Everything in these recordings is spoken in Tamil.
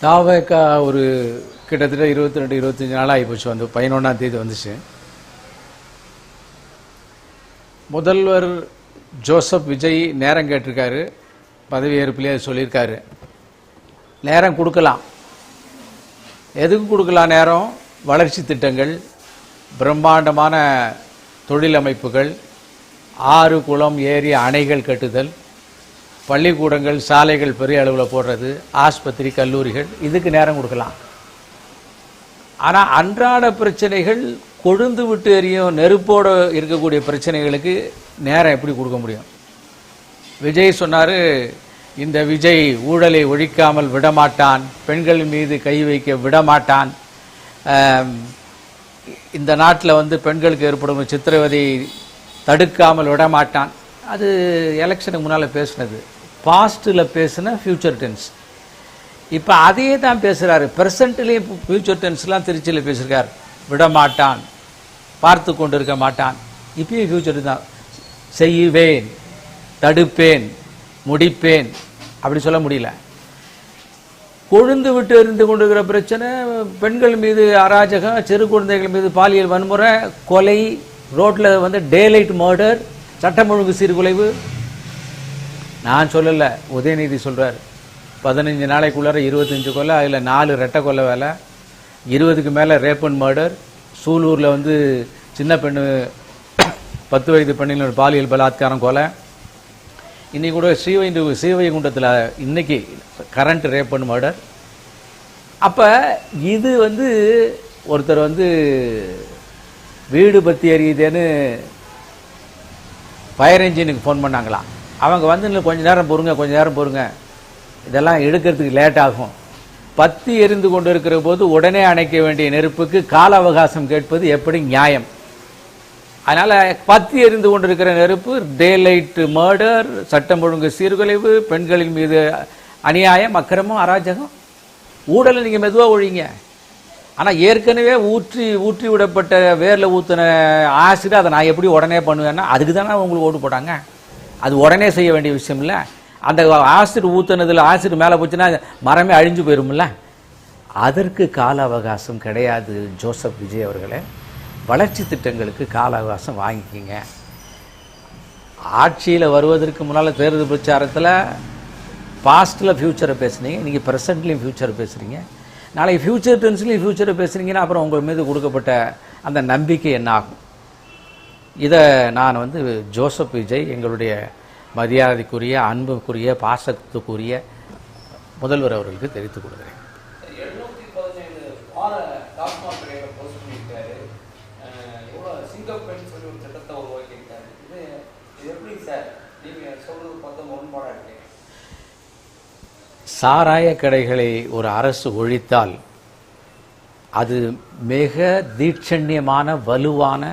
தாவேக்கா ஒரு கிட்டத்தட்ட 22-25 நாள் ஆகிப்போச்சு. வந்து 11ஆம் தேதி வந்துச்சு. முதல்வர் ஜோசப் விஜய் நேரம் கேட்டிருக்காரு, பதவியேற்பிலே சொல்லியிருக்காரு. நேரம் கொடுக்கலாம். எதுக்கு கொடுக்கலாம் நேரம்? வளர்ச்சி திட்டங்கள், பிரம்மாண்டமான தொழில் அமைப்புகள், ஆறு குளம் ஏரி அணைகள் கட்டுதல், பள்ளிக்கூடங்கள் சாலைகள் பெரிய அளவில் போடுறது, ஆஸ்பத்திரி கல்லூரிகள், இதுக்கு நேரம் கொடுக்கலாம். ஆனால் அன்றாட பிரச்சனைகள், கொழுந்து விட்டு எரியும் நெருப்போடு இருக்கக்கூடிய பிரச்சனைகளுக்கு நேரம் எப்படி கொடுக்க முடியும்? விஜய் சொன்னார், இந்த விஜய் ஊழலை ஒழிக்காமல் விடமாட்டான், பெண்கள் மீது கை வைக்க விடமாட்டான், இந்த நாட்டில் வந்து பெண்களுக்கு ஏற்படும் சித்திரவதை தடுக்காமல் விடமாட்டான். அது எலெக்ஷனுக்கு முன்னால் பேசினது, பாஸ்ட்டில் பேசின ஃபியூச்சர் டென்ஸ். இப்போ அதையே தான் பேசுகிறாரு. ப்ரெசண்ட்லேயே ஃபியூச்சர் டென்ஸ்லாம் திருச்சியில் பேசியிருக்கார். விடமாட்டான், பார்த்து கொண்டு இருக்க மாட்டான். இப்பயும் ஃபியூச்சர் தான். செய்வேன், தடுப்பேன், முடிப்பேன் அப்படி சொல்ல முடியல. கொழுந்து விட்டு எறிந்து கொண்டிருக்கிற பிரச்சனை, பெண்கள் மீது அராஜகம், சிறு குழந்தைகள் மீது பாலியல் வன்முறை, கொலை, ரோட்டில் வந்து டேலைட் மர்டர், சட்டம் ஒழுங்கு சீர்குலைவு. நான் சொல்லலை, உதயநிதி சொல்கிறார். 15 நாளைக்குள்ளார 25 கொலை, அதில் 4 ரெட்டை கொலை வேலை, 20க்கு மேலே ரேப் அண்ட் மர்டர். சூலூரில் வந்து சின்ன பெண்ணு 10 வயது பெண்ணின் பாலியல் பலாத்காரம் கொலை. இன்றைக்கி கூட ஸ்ரீவைகுண்டத்தில் இன்னைக்கு கரண்ட் ரேப் அண்ட் மர்டர். அப்போ இது வந்து ஒருத்தர் வந்து வீடு பற்றி எரியுதேன்னு ஃபயர் என்ஜினுக்கு ஃபோன் பண்ணாங்களாம். அவங்க வந்து கொஞ்சம் நேரம் பொறுங்க, இதெல்லாம் எடுக்கிறதுக்கு லேட் ஆகும். பத்தி எரிந்து கொண்டு இருக்கிற போது உடனே அணைக்க வேண்டிய நெருப்புக்கு கால அவகாசம் கேட்பது எப்படி நியாயம்? அதனால் பத்தி எரிந்து கொண்டிருக்கிற நெருப்பு, டேலைட் மர்டர், சட்டம் ஒழுங்கு சீர்குலைவு, பெண்களின் மீது அநியாயம், அக்கிரமம், அராஜகம், ஊழலை நீங்கள் மெதுவாக ஒழிங்க. ஆனால் ஏற்கனவே ஊற்றி விடப்பட்ட வேரில் ஊற்றின ஆசிட், அதை நான் எப்படி உடனே பண்ணுவேன்னா, அதுக்கு தானே உங்களுக்கு ஓட்டு போட்டாங்க. அது உடனே செய்ய வேண்டிய விஷயம் இல்லை. அந்த ஆசிட் ஊற்றினதில் ஆசிட் மேலே போச்சுன்னா மரமே அழிஞ்சு போயிருமில்ல. அதற்கு கால அவகாசம் கிடையாது. ஜோசப் விஜய் அவர்களே, வளர்ச்சி திட்டங்களுக்கு கால அவகாசம் வாங்கிக்கிங்க. ஆட்சியில் வருவதற்கு முன்னால் தேர்தல் பிரச்சாரத்தில் பாஸ்ட்டில் ஃப்யூச்சரை பேசுனீங்க, நீங்கள் ப்ரெசண்ட்லேயும் ஃப்யூச்சரை பேசுகிறீங்க. நாளைக்கு ஃப்யூச்சர் டென்ஸ்லேயும் ஃப்யூச்சரை பேசுனீங்கன்னா அப்புறம் உங்கள் மீது கொடுக்கப்பட்ட அந்த நம்பிக்கை என்ன ஆகும்? இதை நான் வந்து ஜோசப் விஜய், எங்களுடைய மரியாதைக்குரிய, அன்புக்குரிய, பாசத்துக்குரிய முதல்வர் அவர்களுக்கு தெரிவித்துக் கொள்கிறேன். சாராய கடைகளை ஒரு அரசு ஒழித்தால் அது மிக தீட்சண்யமான, வலுவான,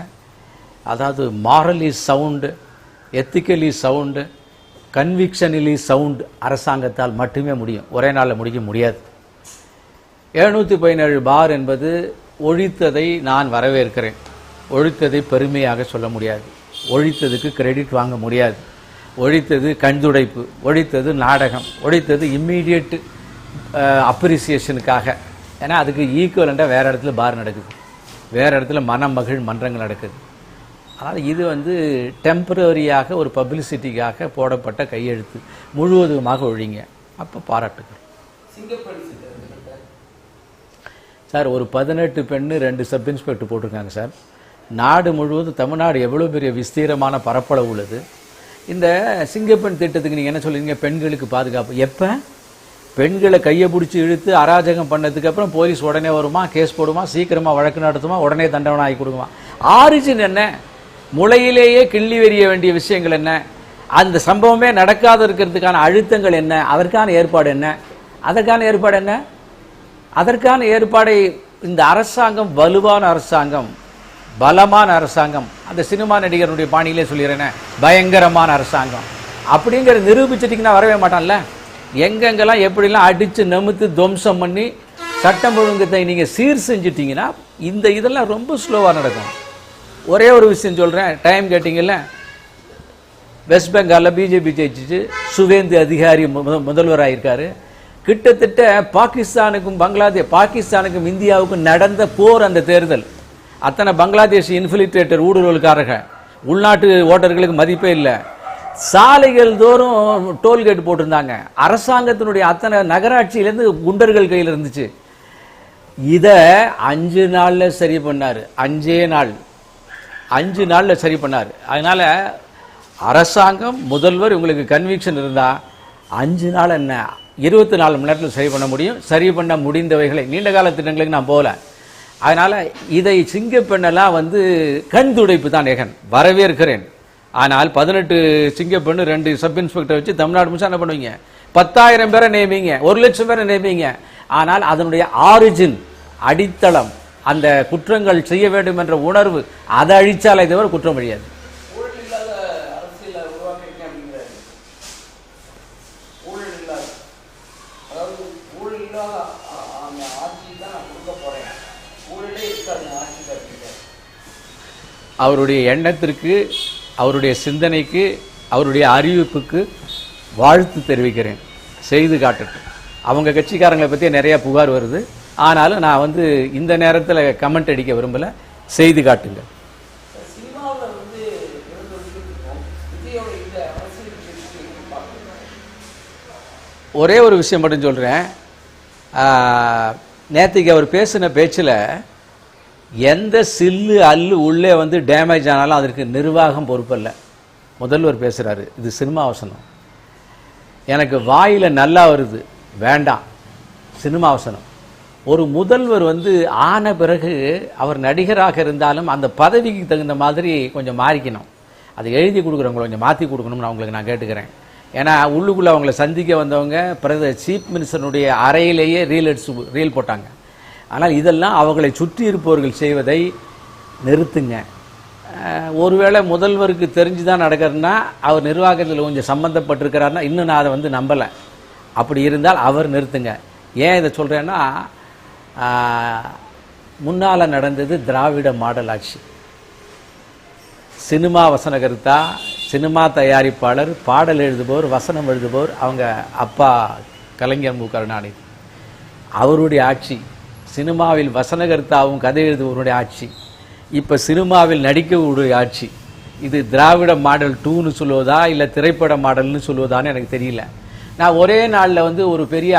அதாவது morally sound, ethically sound, convictionally sound அரசாங்கத்தால் மட்டுமே முடியும். ஒரே நாளில் முடிக்க முடியாது. 717 பார் என்பது ஒழித்ததை நான் வரவேற்கிறேன். ஒழித்ததை பெருமையாக சொல்ல முடியாது. ஒழித்ததுக்கு கிரெடிட் வாங்க முடியாது. ஒழித்தது கண்துடைப்பு, ஒழித்தது நாடகம், ஒழித்தது இம்மீடியட் அப்ரிசியேஷனுக்காக. ஏன்னா அதுக்கு ஈக்குவலண்டாக வேறு இடத்துல பார் நடக்குது, வேறு இடத்துல மனமகிழ் மன்றங்கள் நடக்குது. அதனால் இது வந்து டெம்பரரியாக ஒரு பப்ளிசிட்டிக்காக போடப்பட்ட கையெழுத்து. முழுவதுமாக ஒழிங்க, அப்போ பாராட்டுகள். சார், ஒரு 18 பெண்ணு 2 சப் இன்ஸ்பெக்டர் போட்டிருக்காங்க சார். நாடு முழுவதும், தமிழ்நாடு எவ்வளோ பெரிய விஸ்தீரமான பரப்பளவு உள்ளது. இந்த சிங்கப்பெண் திட்டத்துக்கு நீங்கள் என்ன சொல்லுவீங்க? பெண்களுக்கு பாதுகாப்பு. எப்போ பெண்களை கையை பிடிச்சி இழுத்து அராஜகம் பண்ணதுக்கு அப்புறம் போலீஸ் உடனே வருமா, கேஸ் போடுமா, சீக்கிரமாக வழக்கு நடத்துமா, உடனே தண்டனை ஆகி கொடுக்குமா? ஆரிஜின் என்ன? முளையிலேயே கிள்ளி வெறிய வேண்டிய விஷயங்கள் என்ன? அந்த சம்பவமே நடக்காத இருக்கிறதுக்கான அழுத்தங்கள் என்ன? அதற்கான ஏற்பாடு என்ன? அதற்கான ஏற்பாடை இந்த அரசாங்கம், வலுவான அரசாங்கம், பலமான அரசாங்கம், அந்த சினிமா நடிகருடைய பாணியிலே சொல்லிடுறேன், பயங்கரமான அரசாங்கம் அப்படிங்கிற நிரூபிச்சிட்டிங்கன்னா வரவே மாட்டான்ல. எங்கெங்கெல்லாம் எப்படிலாம் அடித்து நமுத்து துவம்சம் பண்ணி சட்டம் ஒழுங்கத்தை நீங்கள் சீர் செஞ்சிட்டிங்கன்னா இந்த இதெல்லாம் ரொம்ப ஸ்லோவாக நடக்கும். ஒரே ஒரு விஷயம் சொல்கிறேன், டைம் கேட்டிங்கல்ல, வெஸ்ட் பெங்காலில் பிஜேபி ஜெயிச்சிச்சு, சுவேந்து அதிகாரி முதல்வராக இருக்கார். கிட்டத்தட்ட பாகிஸ்தானுக்கும் இந்தியாவுக்கும் நடந்த போர் அந்த தேர்தல். அத்தனை பங்களாதேஷ் இன்ஃபில்ட்ரேட்டர் ஊடுருவல்காரர்கள், உள்நாட்டு ஓட்டர்களுக்கு மதிப்பே இல்லை. சாலைகள் தோறும் டோல்கேட் போட்டிருந்தாங்க. அரசாங்கத்தினுடைய அத்தனை நகராட்சியிலேருந்து குண்டர்கள் கையில் இருந்துச்சு. இதை 5 நாளில் சரி பண்ணார். 5 நாளில் சரி பண்ணார். அதனால அரசாங்கம், முதல்வர், உங்களுக்கு கன்விக்ஷன் இருந்தால் 5 நாள் என்ன 24 மணி நேரத்தில் சரி பண்ண முடியும். சரி பண்ண முடிந்தவைகளை நீண்ட கால திட்டங்களுக்கு நான் போகல. அதனால இதை சிங்கப்பெண்ணெல்லாம் கண் துடைப்பு தான் ஏகன், வரவேற்கிறேன். ஆனால் 18 சிங்கப்பெண்ணு 2 சப் இன்ஸ்பெக்டர் வச்சு தமிழ்நாடு முழுசா என்ன பண்ணுவீங்க? 10,000 பேரை நியமிங்க, 1,00,000 பேரை நியமிங்க. ஆனால் அதனுடைய ஆரிஜின், அடித்தளம், அந்த குற்றங்கள் செய்ய வேண்டும் என்ற உணர்வு, அதை அழிச்சாலே தவிர குற்றம் அழியாது. அவருடைய எண்ணத்திற்கு, அவருடைய சிந்தனைக்கு, அவருடைய அறிவிப்புக்கு வாழ்த்து தெரிவிக்கிறேன். செய்து காட்டட்டும். அவங்க கட்சிக்காரங்களை பற்றி நிறைய புகார் வருது. ஆனாலும் நான் இந்த நேரத்தில் கமெண்ட் அடிக்க விரும்பல. செய்து காட்டுங்க. ஒரே ஒரு விஷயம் மட்டும் சொல்றேன். நேற்றுக்கு அவர் பேசின பேச்சில் எந்த சில்லு அல்லு உள்ளே டேமேஜ் ஆனாலும் அதற்கு நிர்வாகம் பொறுப்பல்ல. முதல்வர் பேசுறாரு, இது சினிமா வசனம். எனக்கு வாயில நல்லா வருது, வேண்டாம், சினிமா வசனம். ஒரு முதல்வர் ஆன பிறகு அவர் நடிகராக இருந்தாலும் அந்த பதவிக்கு தகுந்த மாதிரி கொஞ்சம் மாறிக்கணும். அதை எழுதி கொடுக்குறவங்களை கொஞ்சம் மாற்றி கொடுக்கணும்னு அவங்களுக்கு நான் கேட்டுக்கிறேன். ஏன்னா உள்ளுக்குள்ளே அவங்கள சந்திக்க வந்தவங்க சீஃப் மினிஸ்டருடைய அறையிலேயே ரீல் போட்டாங்க. ஆனால் இதெல்லாம் அவர்களை சுற்றி இருப்பவர்கள் செய்வதை நிறுத்துங்க. ஒருவேளை முதல்வருக்கு தெரிஞ்சுதான் நடக்கிறதுனா, அவர் நிர்வாகத்தில் கொஞ்சம் சம்பந்தப்பட்டிருக்கிறாருன்னா இன்னும் நான் அதை நம்பலை. அப்படி இருந்தால் அவர் நிறுத்துங்க. ஏன் இதை சொல்கிறேன்னா, முன்னால் நடந்தது திராவிட மாடல் ஆட்சி. சினிமா வசனகர்த்தா, சினிமா தயாரிப்பாளர், பாடல் எழுதுபவர், வசனம் எழுதுபவர் அவங்க அப்பா கலைஞர் மு. கருணாநிதி. அவருடைய ஆட்சி. சினிமாவில் வசனகர்த்தாவும் கதை எழுதுபவருடைய ஆட்சி. இப்போ சினிமாவில் நடிக்கக்கூடிய ஆட்சி. இது திராவிட மாடல் 2ன்னு சொல்லுவதா இல்லை திரைப்பட மாடல்னு சொல்லுவதான்னு எனக்கு தெரியல. நான் ஒரே நாளில் ஒரு பெரிய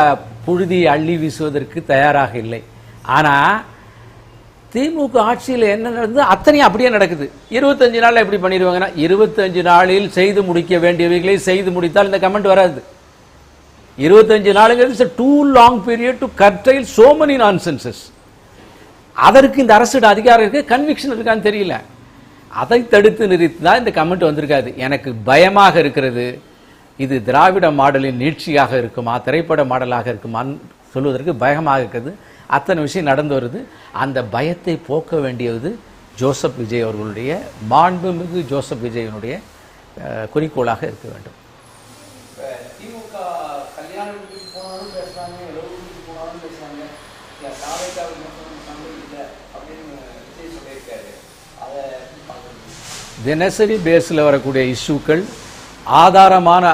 புழுதி அள்ளி வீசுவதற்கு தயாராக இல்லை. ஆனால் திமுக ஆட்சியில் என்ன நடந்தது அத்தனையும் அப்படியே நடக்குது. 25 நாளில் எப்படி பண்ணிடுவாங்கன்னா, 25 நாளில் செய்து முடிக்க வேண்டியவைகளை செய்து முடித்தால் இந்த கமெண்ட் வராது. 25 நாளுங்கிறது too long period to curtail so many nonsenses. அதற்கு இந்த அரசு அதிகாரம் இருக்கு, கன்விக்ஷன் இருக்கான்னு தெரியல. அதை தடுத்து நிறுத்திதான் இந்த கமெண்ட் வந்திருக்காது. எனக்கு பயமாக இருக்கிறது, இது திராவிட மாடலின் நீட்சியாக இருக்குமா, திரைப்பட மாடலாக இருக்குமான்னு சொல்வதற்கு பயமாக இருக்கிறது. அத்தனை விஷயம் நடந்து வருது. அந்த பயத்தை போக்க வேண்டியது ஜோசப் விஜய் அவர்களுடைய, மாண்புமிகு ஜோசப் விஜயனுடைய குறிக்கோளாக இருக்க வேண்டும். தினசரி பேஸில் வரக்கூடிய இஷ்யூக்கள், ஆதாரமான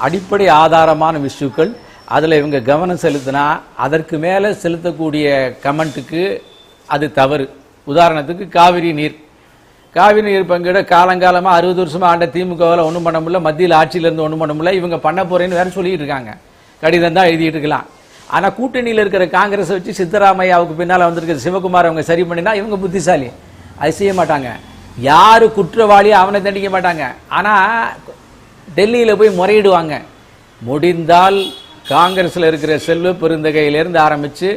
அடிப்படை ஆதாரமான இஷ்யூக்கள், அதில் இவங்க கவனம் செலுத்தினா அதற்கு மேலே செலுத்தக்கூடிய கமெண்ட்டுக்கு அது தவறு. உதாரணத்துக்கு காவிரி நீர் பங்கிட காலங்காலமாக 60 வருஷமாக ஆண்ட திமுகவால் ஒன்றும் பண்ண முடியல, மத்தியில் ஆட்சியிலேருந்து ஒன்றும் பண்ண முடியல, இவங்க பண்ண போறேன்னு வேற சொல்லிட்டு இருக்காங்க. கடிதம் தான் எழுதிட்டு இருக்கலாம். ஆனால் கூட்டணியில் இருக்கிற காங்கிரஸை வச்சு சித்தராமையாவுக்கு பின்னால் வந்திருக்கிற சிவகுமார் அவங்க சரி பண்ணினா இவங்க புத்திசாலி, அது செய்ய மாட்டாங்க. யாரு குற்றவாளியோ அவனை தண்டிக்க மாட்டாங்க. ஆனால் டெல்லியில் போய் முறையிடுவாங்க. முடிந்தால் காங்கிரஸில் இருக்கிற செல்வ பெருந்தகையிலிருந்து ஆரம்பித்து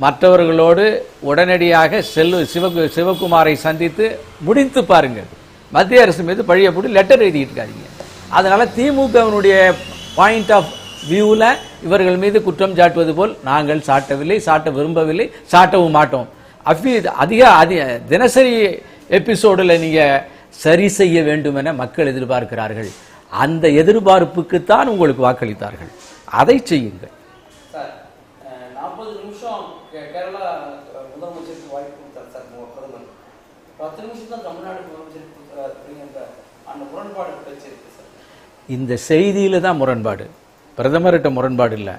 மற்றவர்களோடு உடனடியாக சிவகுமாரை சந்தித்து முடித்து பாருங்கள். மத்திய அரசு மீது பழிய போட்டு லெட்டர் எழுதிட்டு இருக்காதீங்க. அதனால திமுகவினுடைய பாயிண்ட் ஆஃப் வியூவில் இவர்கள் மீது குற்றம் சாட்டுவது போல் நாங்கள் சாட்டவில்லை, சாட்ட விரும்பவில்லை, சாட்டவும் மாட்டோம். தினசரி எபிசோடில் நீங்கள் சரி செய்ய வேண்டும் என மக்கள் எதிர்பார்க்கிறார்கள். அந்த எதிர்பார்ப்புக்குத்தான் உங்களுக்கு வாக்களித்தார்கள். அதை செய்யுங்கள். 40 நிமிஷம் கேரளா முதலமைச்சருக்கு வாய்ப்பு கொடுத்தார் சார் பிரதமர். 10 நிமிஷம் தான் தமிழ்நாடு முதலமைச்சருக்கு கொடுத்தார் அப்படிங்கிற அந்த முரண்பாடு பேச்சு இருக்கு சார். இந்த செய்தியில தான் முரண்பாடு, பிரதமர்கிட்ட முரண்பாடு இல்லை.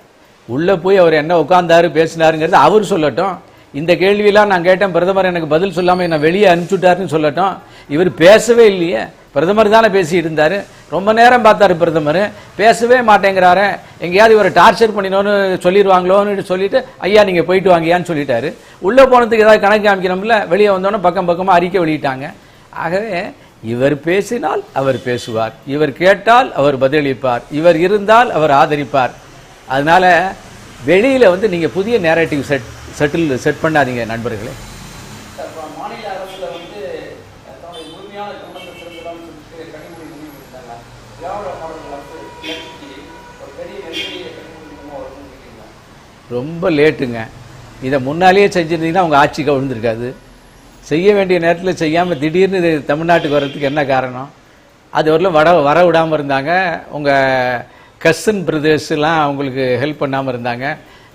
உள்ளே போய் அவர் என்ன உட்கார்ந்தாரு பேசினாருங்கிறது அவர் சொல்லட்டும். இந்த கேள்வியெல்லாம் நான் கேட்டேன், பிரதமர் எனக்கு பதில் சொல்லாமல் என்னை வெளியே அனுப்பிச்சுட்டாருன்னு சொல்லட்டும். இவர் பேசவே இல்லையே, பிரதமர் தானே பேசிட்டு இருந்தார். ரொம்ப நேரம் பார்த்தாரு பிரதமர், பேசவே மாட்டேங்கிறாரு. எங்கேயாவது இவரை டார்ச்சர் பண்ணினோன்னு சொல்லிடுவாங்களோன்னு சொல்லிட்டு ஐயா நீங்கள் போயிட்டு வாங்கியான்னு சொல்லிட்டாரு. உள்ளே போனதுக்கு ஏதாவது கணக்கு காமிக்கணும்ல, வெளியே வந்தோன்னே பக்கம் பக்கமாக அறிக்கை வெளியிட்டாங்க. ஆகவே இவர் பேசினால் அவர் பேசுவார், இவர் கேட்டால் அவர் பதிலளிப்பார், இவர் இருந்தால் அவர் ஆதரிப்பார். அதனால வெளியில் வந்து நீங்கள் புதிய நேரேட்டிவ் செட் பண்ணாதீங்க நண்பர்களே. மாநில அரசுல வந்து தன்னுடைய முழுமையான கவனத்தை செலுத்தலாம்னு சொல்லிட்டு கனிமொழி முடிவு எடுத்தாங்க. திராவிட மாடல் அரசு ஒரு பெரிய நெருக்கடியை கனிமொழி வருதுன்னு ரொம்ப லேட்டுங்க. இதை முன்னாலேயே செஞ்சிருந்தீங்கன்னா அவங்க ஆட்சி கவிழ்ந்திருக்காது. செய்ய வேண்டிய நேரத்தில் செய்யாமல் திடீர்னு இது தமிழ்நாட்டுக்கு வர்றதுக்கு என்ன காரணம்? அது வரலும் வர விடாமல் இருந்தாங்க. உங்கள் கசன் பிரதேசெலாம் அவங்களுக்கு ஹெல்ப் பண்ணாமல் இருந்தாங்க.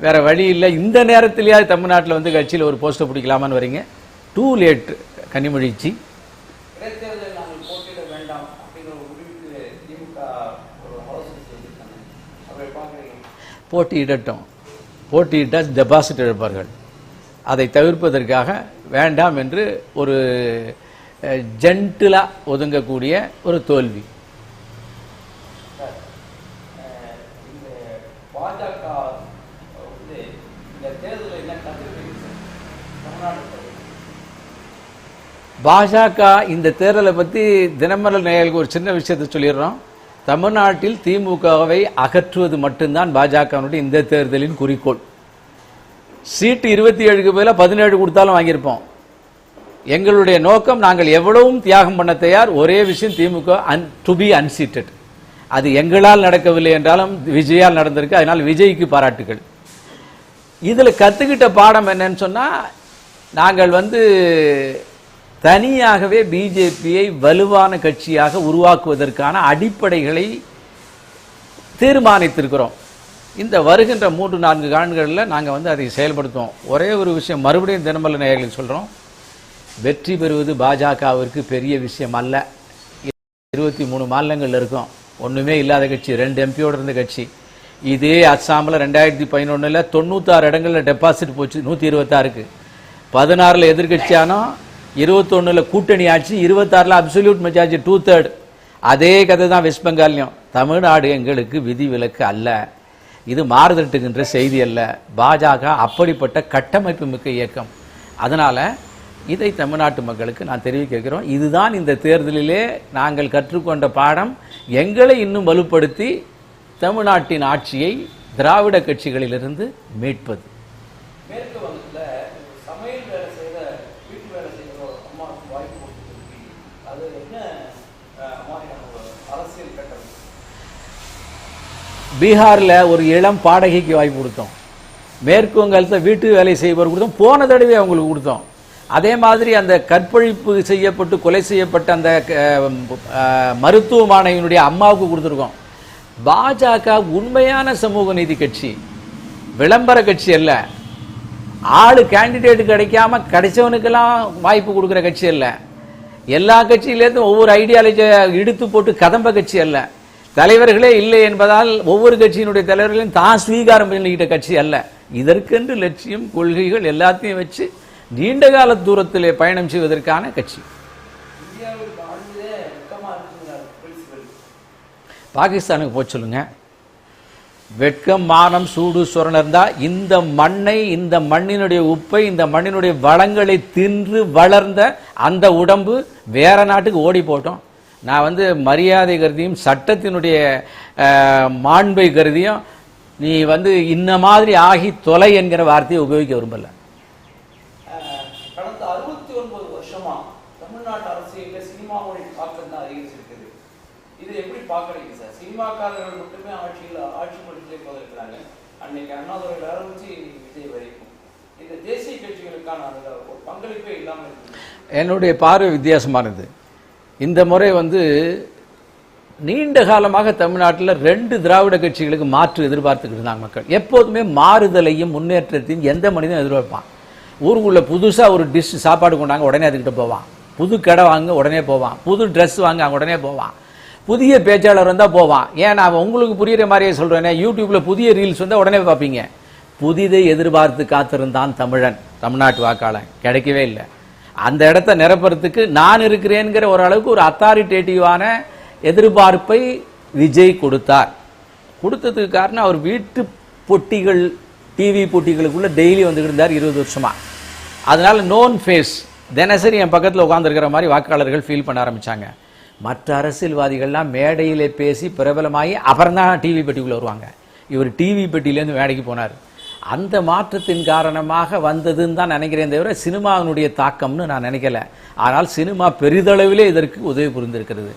வேறு வழி இல்லை. இந்த நேரத்திலேயாவது தமிழ்நாட்டில் வந்து கட்சியில் ஒரு போஸ்ட்டை பிடிக்கலாமான்னு வரீங்க. டூ லேட் கனிமொழிச்சி. இடைத்தேர்தலில் நாங்கள் போட்டியிட வேண்டாம் அப்படிங்கிற ஒரு முடிவுக்கு திமுக ஒரு ஆலோசனை செஞ்சுருக்காங்க. அப்படி பார்க்குறீங்க? போட்டியிட்டால் டெபாசிட் இழப்பார்கள். அதை தவிர்ப்பதற்காக வேண்டாம் என்று ஒரு ஜென்டிலாக ஒதுங்கக்கூடிய ஒரு தோல்வி. இந்த பாஜக வந்து இந்த தேர்தலில் என்ன கருத்து தமிழ்நாடு பாஜக இந்த தேர்தலை பற்றி தினமலர் நேயர்களுக்கு ஒரு சின்ன விஷயத்தை சொல்லிடுறோம். தமிழ்நாட்டில் திமுகவை அகற்றுவது மட்டும்தான் பாஜகவினுடைய இந்த தேர்தலின் குறிக்கோள். சீட்டு 27க்கு பதிலாக 17 கொடுத்தாலும் வாங்கியிருப்போம். எங்களுடைய நோக்கம், நாங்கள் எவ்வளவும் தியாகம் பண்ண தயார். ஒரே விஷயம், திமுக டு பி அன்சீட்டட். அது எங்களால் நடக்கவில்லை என்றாலும் விஜயால் நடந்திருக்கு. அதனால் விஜய்க்கு பாராட்டுகள். இதில் கற்றுக்கிட்ட பாடம் என்னன்னு சொன்னால், நாங்கள் வந்து தனியாகவே பிஜேபியை வலுவான கட்சியாக உருவாக்குவதற்கான அடிப்படைகளை தீர்மானித்திருக்கிறோம். இந்த வருகின்ற 3-4 ஆண்டுகளில் நாங்கள் வந்து அதை செயல்படுத்துவோம். ஒரே ஒரு விஷயம் மறுபடியும் தினமலர் நேயர்களுக்கு சொல்கிறோம், வெற்றி பெறுவது பாஜகவிற்கு பெரிய விஷயம் அல்ல. 23 மாநிலங்கள் இருக்கும், ஒன்றுமே இல்லாத கட்சி, 2 எம்பியோடு இருந்த கட்சி. இதே அஸ்ஸாமில் 2011 96 இடங்களில் டெபாசிட் போச்சு, 126க்கு. 16 எதிர்கட்சியானோ, 21 கூட்டணி ஆட்சி, 26 அப்சல்யூட் மெஜாரிட்டி 2/3. அதே கதை தான் வெஸ்ட் பெங்கால்லையும். தமிழ்நாடு எங்களுக்கு விதிவிலக்கு அல்ல. இது மாறுதட்டுகின்ற செய்தி அல்ல. பாஜக அப்படிப்பட்ட கட்டமைப்பு மிக்க இயக்கம். அதனால் இதை தமிழ்நாட்டு மக்களுக்கு நான் தெரிவிக்கிறோம். இதுதான் இந்த தேர்தலிலே நாங்கள் கற்றுக்கொண்ட பாடம். எங்களை இன்னும் வலுப்படுத்தி தமிழ்நாட்டின் ஆட்சியை திராவிட கட்சிகளிலிருந்து மீட்பது. மேற்கு வங்கத்தில் சமையல் வேலை செய்கிற வீட்டு வேலை செய்கிற அம்மாவுக்கு வாய்ப்பு கொடுத்துருக்கு. அது என்ன அரசியல் கட்டம்? பீகாரில் ஒரு இளம் பாடகிக்கு வாய்ப்பு கொடுத்தோம். மேற்கு வங்கத்தில் வீட்டு வேலை செய்பவர் கொடுத்தோம். போன தடவை அவங்களுக்கு கொடுத்தோம். அதே மாதிரி அந்த கற்பழிப்பு செய்யப்பட்டு கொலை செய்யப்பட்ட அந்த மருத்துவமனையினுடைய அம்மாவுக்கு கொடுத்துருக்கோம். பாஜக உண்மையான சமூக நீதி கட்சி, விளம்பர கட்சி அல்ல. ஆளு கேண்டிடேட் கிடைக்காம கிடைச்சவனுக்கெல்லாம் வாய்ப்பு கொடுக்குற கட்சி அல்ல. எல்லா கட்சியிலேருந்து ஒவ்வொரு ஐடியாலஜியை இழுத்து போட்டு கதம்ப கட்சி அல்ல. தலைவர்களே இல்லை என்பதால் ஒவ்வொரு கட்சியினுடைய தலைவர்களையும் தான் ஸ்வீகாரம் பண்ணிக்கிட்ட கட்சி அல்ல. இதற்கென்று லட்சியம், கொள்கைகள் எல்லாத்தையும் வச்சு நீண்ட கால தூரத்திலே பயணம் செய்வதற்கான கட்சி. பாகிஸ்தானுக்கு போய் சொல்லுங்க, வெட்கம், மானம், சூடு, சொரணம் இருந்தா இந்த மண்ணை, இந்த மண்ணினுடைய உப்பை, இந்த மண்ணினுடைய வளங்களை தின்று வளர்ந்த அந்த உடம்பு வேற நாட்டுக்கு ஓடி போட்டோம். நான் வந்து மரியாதை கருதியும் சட்டத்தினுடைய மாண்பை கருதியும் நீ வந்து இந்த மாதிரி ஆகி தொலை என்கிற வார்த்தையை உபயோகிக்க விரும்பல. கடந்த 69 வருஷமா தமிழ்நாட்டு அரசியலில் சினிமாவுடைய தாக்கம் தான் அதிகரிச்சிருக்குது. இது எப்படி பார்க்குறீங்க சார்? சினிமாக்காரர்கள் மட்டுமே ஆட்சி படுத்திலே போதிருக்கிறாங்க. அன்னைக்கு அண்ணாதுரையில் ஆரம்பிச்சு விஜய் வரைக்கும் இந்த தேசிய கட்சிகளுக்கான ஒரு பங்களிப்பே இல்லாமல் இருக்கு. என்னுடைய பார்வை வித்தியாசமானது. இந்த முறை வந்து நீண்ட காலமாக தமிழ்நாட்டில் 2 திராவிட கட்சிகளுக்கு மாற்று எதிர்பார்த்துக்கிட்டு இருந்தாங்க மக்கள். எப்போதுமே மாறுதலையும் முன்னேற்றத்தையும் எந்த மனிதனும் எதிர்பார்ப்பான். ஊருக்குள்ள புதுசாக ஒரு டிஷ் சாப்பாடு கொண்டாங்க, உடனே அதுக்கிட்ட போவான். புது கடை வாங்க உடனே போவான். புது ட்ரெஸ் வாங்க உடனே போவான். புதிய பேச்சாளர் வந்தால் போவான். ஏன் நான் உங்களுக்கு புரியுற மாதிரியே சொல்கிறேனே, யூடியூப்பில் புதிய ரீல்ஸ் வந்தால் உடனே பார்ப்பீங்க. புதிதை எதிர்பார்த்து காத்திருந்தான் தமிழன், தமிழ்நாட்டு வாக்காளன். கிடைக்கவே இல்லை. அந்த இடத்த நிரப்புறதுக்கு நான் இருக்கிறேங்கிற ஓரளவுக்கு ஒரு அத்தாரிட்டேட்டிவான எதிர்பார்ப்பை விஜய் கொடுத்தார். கொடுத்ததுக்கு காரணம் அவர் வீட்டு பொட்டிகள், டிவி பொட்டிகளுக்குள்ள டெய்லி வந்துக்கிட்டு இருந்தார் 20 வருஷமா. அதனால நோன் ஃபேஸ், தினசரி என் பக்கத்தில் உட்காந்துருக்கிற மாதிரி வாக்காளர்கள் ஃபீல் பண்ண ஆரம்பிச்சாங்க. மற்ற அரசியல்வாதிகள்லாம் மேடையிலே பேசி பிரபலமாகி அப்புறம் தான் டிவி பெட்டிக்குள்ளே வருவாங்க. இவர் டிவி பெட்டியிலேருந்து மேடைக்கு போனார். அந்த மாற்றத்தின் காரணமாக வந்ததுன்னு தான் நினைக்கிறேன், தவிர சினிமாவினுடைய தாக்கம்னு நான் நினைக்கல. ஆனால் சினிமா பெரிதளவிலே இதற்கு உதவி புரிந்திருக்கிறது.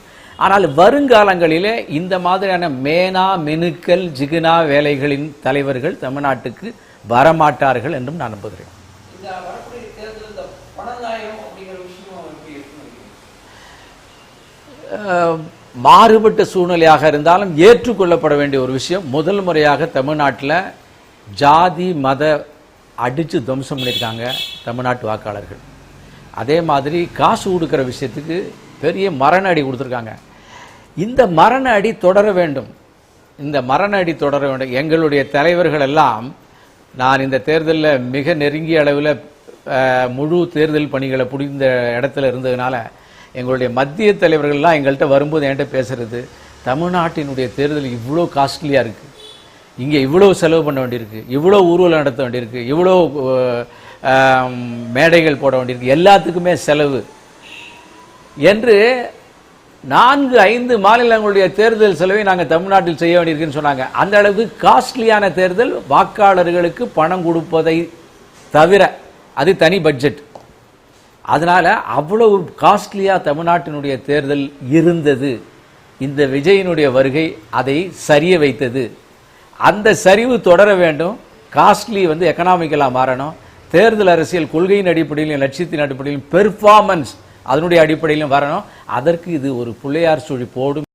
ஆனால் வருங்காலங்களிலே இந்த மாதிரியான மேனா மெனுக்கல் ஜிகுனா வேலைகளின் தலைவர்கள் தமிழ்நாட்டுக்கு வரமாட்டார்கள் என்றும் நான் நம்புகிறேன். இந்த வரக்கூடிய தேர்தல் இந்த பணநாயகம் அப்படிங்கிற விஷயம் எப்படி இருக்குன்னு மாறுபட்ட சூழ்நிலையாக இருந்தாலும் ஏற்றுக்கொள்ளப்பட வேண்டிய ஒரு விஷயம். முதல் முறையாக தமிழ்நாட்டில் ஜாதி மத அடித்து துவம்சம் பண்ணியிருக்காங்க தமிழ்நாட்டு வாக்காளர்கள். அதே மாதிரி காசு கொடுக்குற விஷயத்துக்கு பெரிய மரண அடி கொடுத்துருக்காங்க. இந்த மரண அடி தொடர வேண்டும், இந்த மரண அடி தொடர வேண்டும். எங்களுடைய தலைவர்கள் எல்லாம், நான் இந்த தேர்தலில் மிக நெருங்கிய அளவில் முழு தேர்தல் பணிகளை புரிந்த இடத்துல இருந்ததுனால எங்களுடைய மத்திய தலைவர்கள்லாம் எங்கள்கிட்ட வரும்போது என்கிட்ட பேசுறது, தமிழ்நாட்டினுடைய தேர்தல் இவ்வளோ காஸ்ட்லியாக இருக்குது, இங்கே இவ்வளோ செலவு பண்ண வேண்டியிருக்கு, இவ்வளோ ஊர்வலம் நடத்த வேண்டியிருக்கு, இவ்வளோ மேடைகள் போட வேண்டியிருக்கு, எல்லாத்துக்குமே செலவு என்று 4-5 மாநிலங்களுடைய தேர்தல் செலவை நாங்கள் தமிழ்நாட்டில் செய்ய வேண்டியிருக்குன்னு சொன்னாங்க. அந்த அளவுக்கு காஸ்ட்லியான தேர்தல், வாக்காளர்களுக்கு பணம் கொடுப்பதை தவிர அது தனி பட்ஜெட். அதனால அவ்வளவு காஸ்ட்லியாக தமிழ்நாட்டினுடைய தேர்தல் இருந்தது. இந்த விஜயினுடைய வருகை அதை சரிய வைத்தது. அந்த சரிவு தொடர வேண்டும். காஸ்ட்லி எக்கனாமிக்கலாக மாறணும். தேர்தல் அரசியல் கொள்கையின் அடிப்படையிலும் லட்சியத்தின் அடிப்படையிலும் பெர்ஃபார்மன்ஸ் அதனுடைய அடிப்படையிலும் வரணும். அதற்கு இது ஒரு பிள்ளையார் சுழி போடும்.